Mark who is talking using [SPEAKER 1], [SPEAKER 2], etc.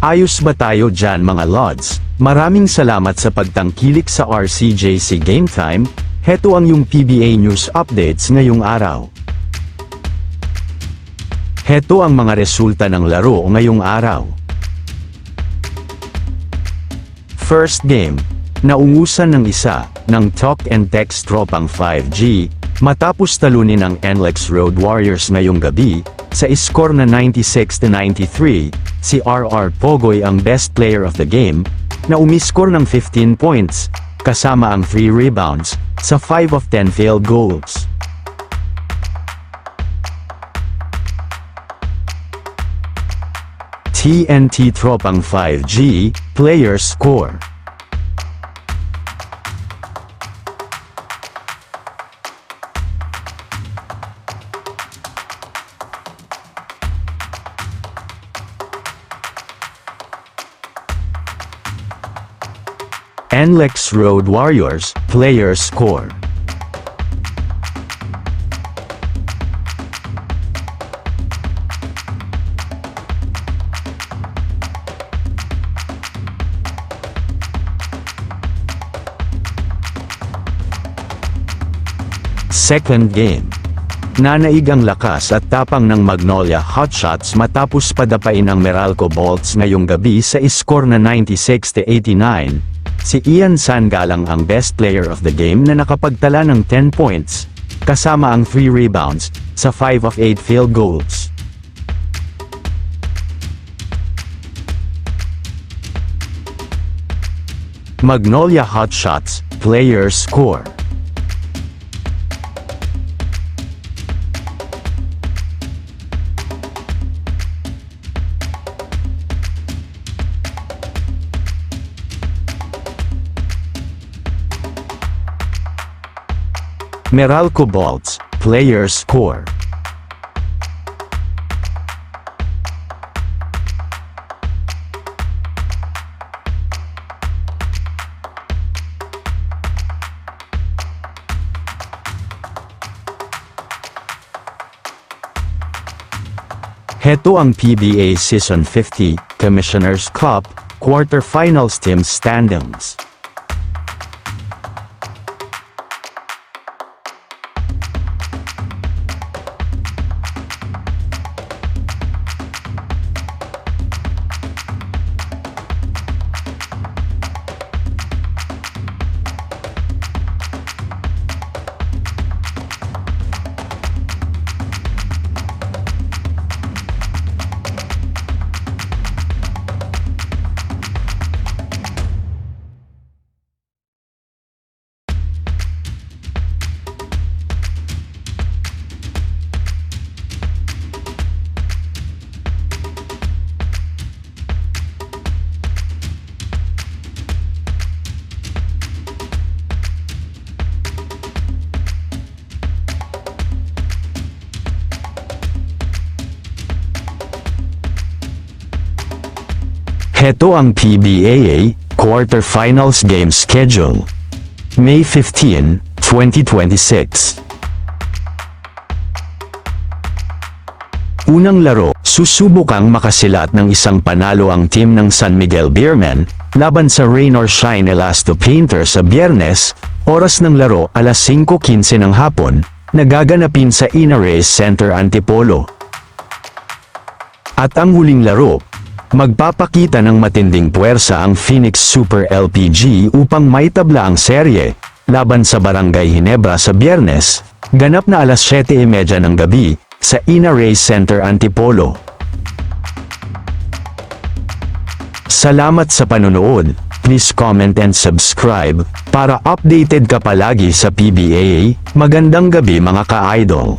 [SPEAKER 1] Ayos ba tayo dyan mga Lods? Maraming salamat sa pagtangkilik sa RCJC Game Time. Heto ang yung PBA News Updates ngayong araw. Heto ang mga resulta ng laro ngayong araw. First game, naungusan ng isa, ng Talk and Text tropang 5G, matapos talunin ng NLEX Road Warriors ngayong gabi, sa score na 96-93, si RR Pogoy ang best player of the game, na umiscore ng 15 points, kasama ang 3 rebounds, sa 5 of 10 failed goals. TNT tropang 5G, player score. NLEX Road Warriors, player score. Second game. Nanaig ang lakas at tapang ng Magnolia Hotshots matapos padapain ang Meralco Bolts ngayong gabi sa score na 96-89. Si Ian Sangalang ang best player of the game na nakapagtala ng 10 points, kasama ang 3 rebounds, sa 5 of 8 field goals. Magnolia Hotshots, player score. Meralco Bolts, player score. Heto ang PBA Season 50, Commissioner's Cup, Quarterfinals Team Standings. Heto ang PBAA Quarterfinals Game Schedule. May 15, 2026. Unang laro, susubukang makasilat ng isang panalo ang team ng San Miguel Beermen, laban sa Rain or Shine Elasto Painter sa Biyernes, oras ng laro alas 5:15 ng hapon, nagaganapin sa Inares Center Antipolo. At ang huling laro, magpapakita ng matinding puwersa ang Phoenix Super LPG upang maitabla ang serye, laban sa Barangay Ginebra sa Biyernes, ganap na alas 7:30 ng gabi, sa Inares Center Antipolo. Salamat sa panonood, please comment and subscribe, para updated ka palagi sa PBAA. Magandang gabi mga ka-idol.